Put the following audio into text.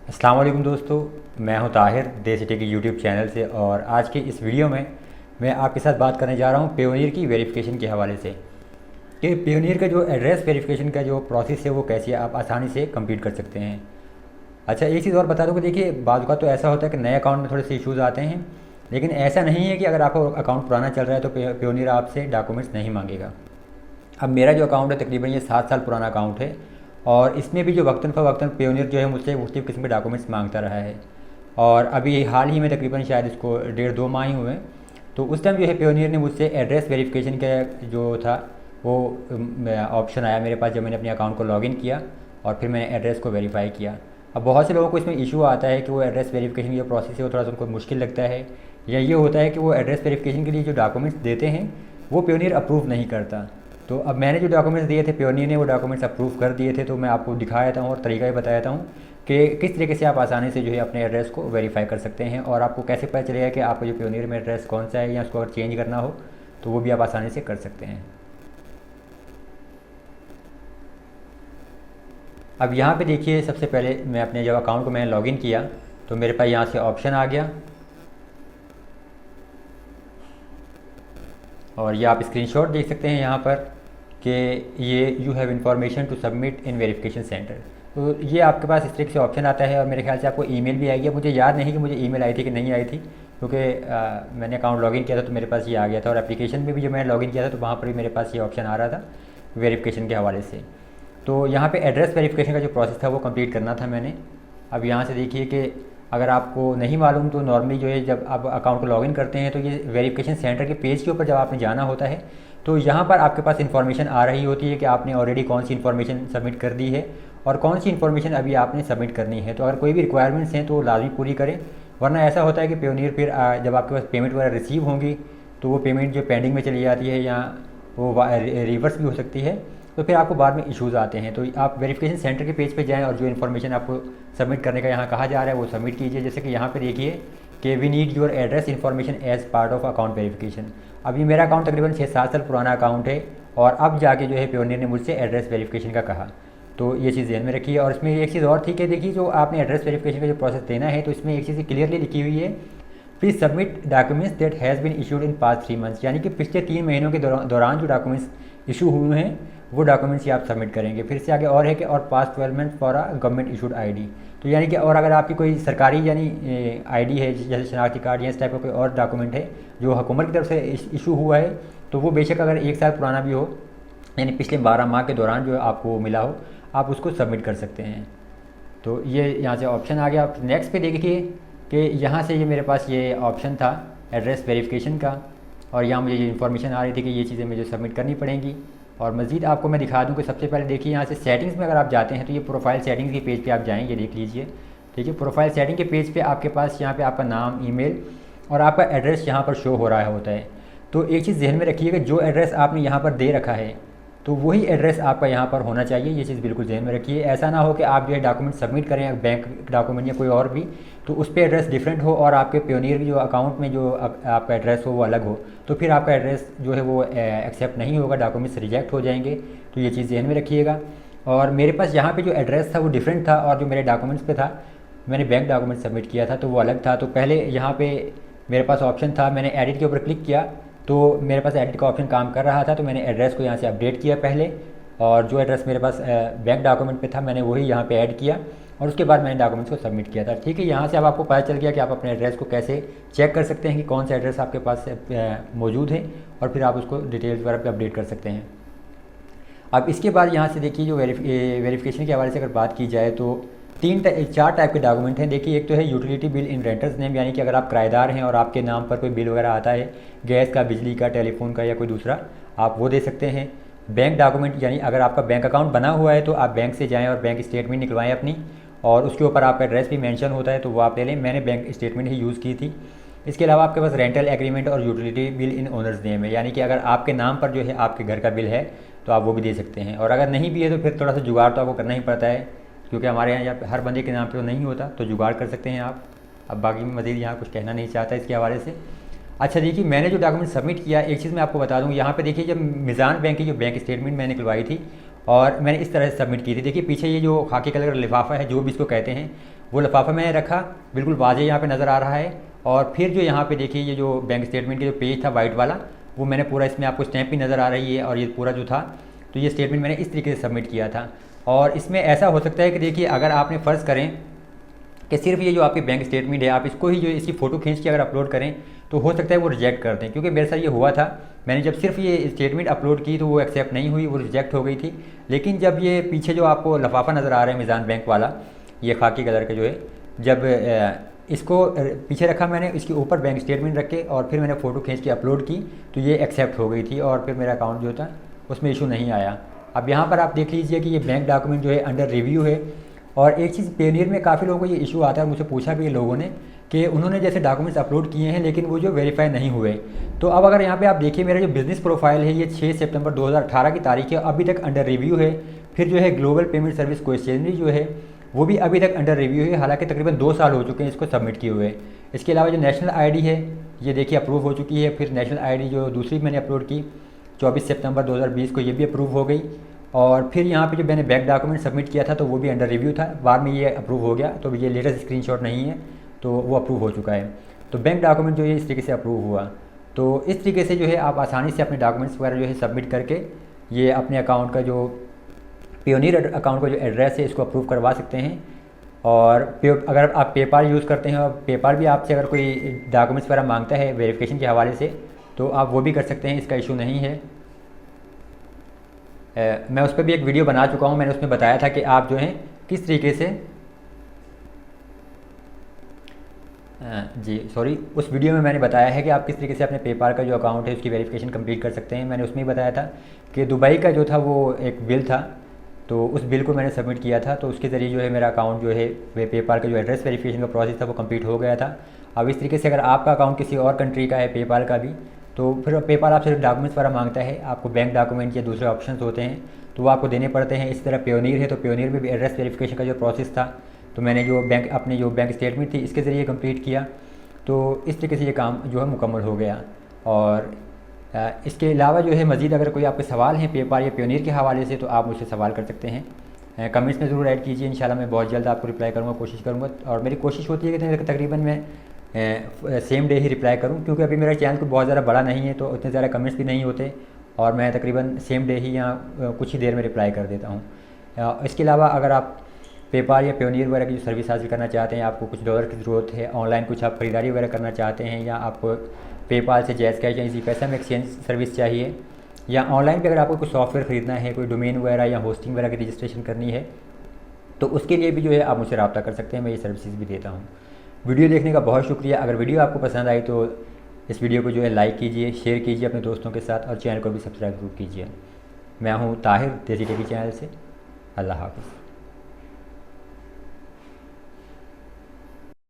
अस्सलाम वालेकुम दोस्तों, मैं हूं ताहिर देसी टेक यूट्यूब चैनल से। और आज के इस वीडियो में मैं आपके साथ बात करने जा रहा हूं पेयोनियर की वेरिफिकेशन के हवाले से कि पेयोनियर का जो एड्रेस वेरिफिकेशन का जो प्रोसेस है वो कैसे आप आसानी से कंप्लीट कर सकते हैं। अच्छा, एक चीज़ और बता दूं कि देखिए, बाज़ का तो ऐसा होता है कि नए अकाउंट में थोड़े से इश्यूज़ आते हैं, लेकिन ऐसा नहीं है कि अगर आपका अकाउंट पुराना चल रहा है तो पेयोनियर आपसे डॉक्यूमेंट्स नहीं मांगेगा। अब मेरा जो अकाउंट है तकरीबन ये 7 साल पुराना अकाउंट है, और इसमें भी जो वक्तन फ़वक्तन पेयोनियर जो है मुझसे मुख्तलिफ़ किस्म के डॉक्यूमेंट्स मांगता रहा है। और अभी हाल ही में तकरीबन शायद इसको 1.5-2 माह ही हुए, तो उस टाइम जो है पेयोनियर ने मुझसे एड्रेस वेरिफिकेशन का जो था वो ऑप्शन आया मेरे पास जब मैंने अपने अकाउंट को लॉगिन किया और फिर मैंने एड्रेस को वेरीफाई किया। अब बहुत से लोगों को इसमें इशू आता है कि वो एड्रेस वेरिफिकेशन की जो प्रोसेस है वो थोड़ा सा उनको मुश्किल लगता है, या ये होता है कि वो एड्रेस वेरिफिकेशन के लिए जो डॉक्यूमेंट्स देते हैं वो पेयोनियर अप्रूव नहीं करता। तो अब मैंने जो डॉक्यूमेंट्स दिए थे पेयोनियर ने वो डॉक्यूमेंट्स अप्रूव कर दिए थे, तो मैं आपको दिखा देता हूँ और तरीका भी बताया था हूँ कि किस तरीके से आप आसानी से जो है अपने एड्रेस को वेरीफाई कर सकते हैं, और आपको कैसे पता चलेगा कि आपको जो पेयोनियर में एड्रेस कौन सा है या उसको अगर चेंज करना हो तो वो भी आप आसानी से कर सकते हैं। अब यहाँ पे देखिए, सबसे पहले मैं अपने जब अकाउंट को मैंने लॉगिन किया तो मेरे पास यहाँ से ऑप्शन आ गया, और ये आप स्क्रीनशॉट देख सकते हैं यहाँ पर कि ये you have information to submit in verification centre. तो ये आपके पास इस तरीके से ऑप्शन आता है, और मेरे ख्याल से आपको ईमेल भी आएगी। मुझे याद नहीं कि मुझे ईमेल आई थी कि नहीं आई थी, क्योंकि मैंने अकाउंट लॉगिन किया था तो मेरे पास ये आ गया था, और एप्लीकेशन में भी जब मैंने लॉगिन किया था तो वहाँ पर भी मेरे पास ये ऑप्शन आ रहा था वेरिफिकेशन के हवाले से। तो यहाँ पे एड्रेस वेरिफिकेशन का जो प्रोसेस था वो कंप्लीट करना था मैंने। अब यहाँ से देखिए कि अगर आपको नहीं मालूम तो नॉर्मली जो है जब आप अकाउंट को लॉगिन करते हैं तो ये वेरिफिकेशन सेंटर के पेज के ऊपर जब आपने जाना होता है तो यहाँ पर आपके पास इन्फॉर्मेशन आ रही होती है कि आपने ऑलरेडी कौन सी इन्फॉर्मेशन सबमिट कर दी है और कौन सी इन्फॉर्मेशन अभी आपने सबमिट करनी है। तो अगर कोई भी रिक्वायरमेंट्स हैं तो वो लाजमी पूरी करें, वरना ऐसा होता है कि पेयोनियर फिर जब आपके पास पेमेंट वगैरह रिसीव होंगी तो वो पेमेंट जो पेंडिंग में चली जाती है या वो रिवर्स भी हो सकती है, तो फिर आपको बाद में इश्यूज़ आते हैं। तो आप वेरिफिकेशन सेंटर के पेज पे जाएं और जो इन्फॉर्मेशन आपको सबमिट करने का यहाँ कहा जा रहा है वो सबमिट कीजिए। जैसे कि यहाँ पे देखिए कि we need your address information as part of account verification. अभी मेरा अकाउंट तकरीबन 6-7 साल पुराना अकाउंट है, और अब जाके जो है पेयोनियर ने मुझसे एड्रेस वेरिफिकेशन का कहा, तो ये चीज़ ध्यान में रखिए। और इसमें एक चीज़ और थी कि देखिए, जो आपने एड्रेस वेरिफिकेशन का जो प्रोसेस देना है तो इसमें एक चीज़ क्लियरली लिखी हुई है, please submit documents that has been issued in past 3 months. यानी कि पिछले 3 महीनों के दौरान जो डॉक्यूमेंट्स इशू हुए हैं वो डॉक्यूमेंट्स ही आप सबमिट करेंगे। फिर से आगे और है कि और past 12 month for a government issued ID. तो यानी कि और अगर आपकी कोई सरकारी यानी आईडी है जैसे शनाख्ती कार्ड या इस टाइप का कोई और डॉक्यूमेंट है जो हुकूमत की तरफ से इशू हुआ है, तो वो बेशक अगर 1 साल पुराना भी हो, यानी पिछले 12 माह के दौरान जो आपको मिला हो, आप उसको सबमिट कर सकते हैं। तो ये यहाँ से ऑप्शन आ गया। आप नेक्स्ट पे देखिए कि यहाँ से ये मेरे पास ये ऑप्शन था एड्रेस वेरिफिकेशन का, और यहाँ मुझे ये इन्फॉर्मेशन आ रही थी कि ये चीज़ें मुझे सबमिट करनी पड़ेंगी। और मज़ीद आपको मैं दिखा दूँ कि सबसे पहले देखिए यहाँ से सेटिंग्स में अगर आप जाते हैं तो ये प्रोफाइल सेटिंग्स के पेज पे आप जाएँ, ये देख लीजिए। ठीक है, प्रोफाइल सेटिंग के पेज पे आपके पास यहाँ पे आपका नाम, ईमेल और आपका एड्रेस यहाँ पर शो हो रहा होता है। तो एक चीज़ ध्यान में रखिएगा, जो एड्रेस आपने यहाँ पर दे रखा है तो वही एड्रेस आपका यहाँ पर होना चाहिए। ये चीज़ बिल्कुल ध्यान में रखिए। ऐसा ना हो कि आप जो है डॉक्यूमेंट सबमिट करें, बैंक डॉक्यूमेंट या कोई और भी, तो उस पर एड्रेस डिफरेंट हो और आपके पेयोनियर की जो अकाउंट में जो आपका एड्रेस हो वो अलग हो, तो फिर आपका एड्रेस जो है वो एक्सेप्ट नहीं होगा, डॉक्यूमेंट्स रिजेक्ट हो जाएंगे। तो ये चीज़ ध्यान में रखिएगा। और मेरे पास यहाँ पे जो एड्रेस था वो डिफरेंट था, और जो मेरे डॉक्यूमेंट्स पे था, मैंने बैंक डॉक्यूमेंट सबमिट किया था तो वो अलग था। तो पहले यहाँ पे मेरे पास ऑप्शन था, मैंने एडिट के ऊपर क्लिक किया तो मेरे पास एडिट का ऑप्शन काम कर रहा था, तो मैंने एड्रेस को यहाँ से अपडेट किया पहले, और जो एड्रेस मेरे पास बैंक डॉक्यूमेंट पे था मैंने वही यहाँ पे ऐड किया, और उसके बाद मैंने डॉक्यूमेंट्स को सबमिट किया था। ठीक है, यहाँ से अब आपको पता चल गया कि आप अपने एड्रेस को कैसे चेक कर सकते हैं कि कौन सा एड्रेस आपके पास मौजूद है, और फिर आप उसको डिटेल्स वगैरह पे अपडेट कर सकते हैं। अब इसके बाद यहाँ से देखिए, जो वेरिफिकेशन के हवाले से अगर बात की जाए तो 4 टाइप के डॉक्यूमेंट हैं। देखिए, एक तो है यूटिलिटी बिल इन रेंटर्स नेम, यानी कि अगर आप किराएदार हैं और आपके नाम पर कोई बिल वगैरह आता है, गैस का, बिजली का, टेलीफोन का या कोई दूसरा, आप वो दे सकते हैं। बैंक डॉक्यूमेंट, यानी अगर आपका बैंक अकाउंट बना हुआ है तो आप बैंक से जाएँ और बैंक स्टेटमेंट निकलवाएँ अपनी, और उसके ऊपर आपका एड्रेस भी मेंशन होता है तो वो आप ले लें। मैंने बैंक स्टेटमेंट ही यूज़ की थी। इसके अलावा आपके पास रेंटल एग्रीमेंट और यूटिलिटी बिल इन ओनर्स नेम है, यानी कि अगर आपके नाम पर जो है आपके घर का बिल है तो आप वो भी दे सकते हैं। और अगर नहीं भी है तो फिर थोड़ा सा जुगाड़ तो आपको करना ही पड़ता है, क्योंकि हमारे यहाँ हर बंदे के नाम पे तो नहीं होता, तो जुगाड़ कर सकते हैं आप। अब बाकी मज़ीद यहाँ कुछ कहना नहीं चाहता इसके हवाले से। अच्छा देखिए, मैंने जो डॉक्यूमेंट सबमिट किया, एक चीज़ मैं आपको बता दूँ, यहाँ पे देखिए जब मिज़ान बैंक की जो बैंक स्टेटमेंट मैंने निकलवाई थी और मैंने इस तरह से सबमिट की थी, देखिए पीछे ये जो खाकी कलर का लिफाफा है जो भी इसको कहते हैं, वो लिफाफा मैंने रखा, बिल्कुल वाज़ेह यहाँ पे नज़र आ रहा है। और फिर जो यहाँ पे देखिए ये जो बैंक स्टेटमेंट के जो पेज था वाइट वाला, वो मैंने पूरा, इसमें आपको स्टैंप भी नज़र आ रही है और ये पूरा जो था, तो ये स्टेटमेंट मैंने इस तरीके से सबमिट किया था। और इसमें ऐसा हो सकता है कि देखिए अगर आपने फ़र्ज़ करें कि सिर्फ ये जो आपकी बैंक स्टेटमेंट है, आप इसको ही जो इसकी फ़ोटो खींच के अगर अपलोड करें तो हो सकता है वो रिजेक्ट कर दें, क्योंकि मेरे साथ ये हुआ था। मैंने जब सिर्फ ये स्टेटमेंट अपलोड की तो वो एक्सेप्ट नहीं हुई, वो रिजेक्ट हो गई थी। लेकिन जब ये पीछे जो आपको लिफाफा नज़र आ रहा है मीज़ान बैंक वाला, ये खाकी कलर का जो है, जब इसको पीछे रखा मैंने, इसके ऊपर बैंक स्टेटमेंट रख के और फिर मैंने फ़ोटो खींच के अपलोड की, तो ये एक्सेप्ट हो गई थी और फिर मेरा अकाउंट जो था उसमें इशू नहीं आया। अब यहाँ पर आप देख लीजिए कि ये बैंक डॉक्यूमेंट जो है अंडर रिव्यू है। और एक चीज़, पेनियर में काफ़ी लोगों को ये इशू आता है, मुझसे पूछा भी है लोगों ने कि उन्होंने जैसे डॉक्यूमेंट्स अपलोड किए हैं लेकिन वो जो वेरीफाई नहीं हुए। तो अब अगर यहाँ पे आप देखिए मेरा जो बिज़नेस प्रोफाइल है ये 6 सितंबर 2018 की तारीख है, अभी तक अंडर रिव्यू है। फिर जो है ग्लोबल पेमेंट सर्विस क्वेश्चनरी जो है वो भी अभी तक अंडर रिव्यू है, हालांकि तकरीबन 2 साल हो चुके हैं इसको सबमिट किए हुए। इसके अलावा जो नेशनल आईडी है ये देखिए अप्रूव हो चुकी है। फिर नेशनल आईडी जो दूसरी मैंने अपलोड की 24 सितंबर 2020 को, ये भी अप्रूव हो गई। और फिर यहाँ पे जो मैंने बैंक डॉक्यूमेंट सबमिट किया था तो वो भी अंडर रिव्यू था, बाद में ये अप्रूव हो गया, तो ये लेटेस्ट स्क्रीनशॉट नहीं है, तो वो अप्रूव हो चुका है। तो बैंक डॉक्यूमेंट जो है इस तरीके से अप्रूव हुआ। तो इस तरीके से जो है आप आसानी से अपने डॉक्यूमेंट्स वगैरह जो है सबमिट करके ये अपने अकाउंट का जो पेयोनियर अकाउंट का जो एड्रेस है इसको अप्रूव करवा सकते हैं। और अगर आप पेपाल यूज़ करते हैं और पेपाल भी आपसे अगर कोई डॉक्यूमेंट्स वगैरह मांगता है वेरिफिकेशन के हवाले से तो आप वो भी कर सकते हैं, इसका इशू नहीं है। मैं उस पर भी एक वीडियो बना चुका हूँ, मैंने उसमें बताया था कि आप जो हैं किस तरीके से जी सॉरी, उस वीडियो में मैंने बताया है कि आप किस तरीके से अपने पेपाल का जो अकाउंट है उसकी वेरिफिकेशन कंप्लीट कर सकते हैं। मैंने उसमें ही बताया था कि दुबई का जो था वो एक बिल था, तो उस बिल को मैंने सबमिट किया था, तो उसके ज़रिए जो है मेरा अकाउंट जो है वे पेपाल का जो एड्रेस वेरिफिकेशन का प्रोसेस था वो कंप्लीट हो गया था। अब इस तरीके से अगर आपका अकाउंट किसी और कंट्री का है, पेपाल का भी, तो फिर पेपाल आपसे डॉक्यूमेंट्स वगैरह मांगता है, आपको बैंक डॉक्यूमेंट या दूसरे ऑप्शंस होते हैं तो वो आपको देने पड़ते हैं। इस तरह पेयोनियर है तो पेयोनियर में भी एड्रेस वेरिफिकेशन का जो प्रोसेस था तो मैंने जो बैंक अपने जो बैंक स्टेटमेंट थी इसके ज़रिए कंप्लीट किया, तो इस तरीके से ये काम जो है मुकम्मल हो गया। और इसके अलावा जो है मज़ीद अगर कोई आपके सवाल हैं पेपाल या पेयोनियर के हवाले से तो आप मुझसे सवाल कर सकते हैं, कमेंट्स में ज़रूर ऐड कीजिए। इंशाल्लाह मैं बहुत जल्द आपको रिप्लाई करूँगा, कोशिश करूँगा। और मेरी कोशिश होती है कि तकरीबन मैं सेम डे ही रिप्लाई करूँ, क्योंकि अभी मेरा चैनल को बहुत ज़्यादा बड़ा नहीं है तो उतने ज़्यादा कमेंट्स भी नहीं होते और मैं तकरीबन सेम डे ही या कुछ ही देर में रिप्लाई कर देता हूँ। इसके अलावा अगर आप पेपाल या पेयोनियर वगैरह की जो सर्विस हासिल करना चाहते हैं, आपको कुछ डॉलर की ज़रूरत है, ऑनलाइन कुछ आप ख़रीदारी वगैरह करना चाहते हैं, या आपको पेपाल से जैज़ कैश या इजी पैसा में एक्सचेंज सर्विस चाहिए, या ऑनलाइन पे अगर आपको कुछ सॉफ्टवेयर ख़रीदना है, कोई डोमेन वगैरह या होस्टिंग वगैरह की रजिस्ट्रेशन करनी है, तो उसके लिए भी जो है आप मुझसे रब्ता कर सकते हैं, मैं ये सर्विसेज भी देता हूँ। वीडियो देखने का बहुत शुक्रिया। अगर वीडियो आपको पसंद आई तो इस वीडियो को जो है लाइक कीजिए, शेयर कीजिए अपने दोस्तों के साथ और चैनल को भी सब्सक्राइब जरूर कीजिए। मैं हूँ ताहिर, देसी टेकी चैनल से। अल्लाह हाफ़िज़।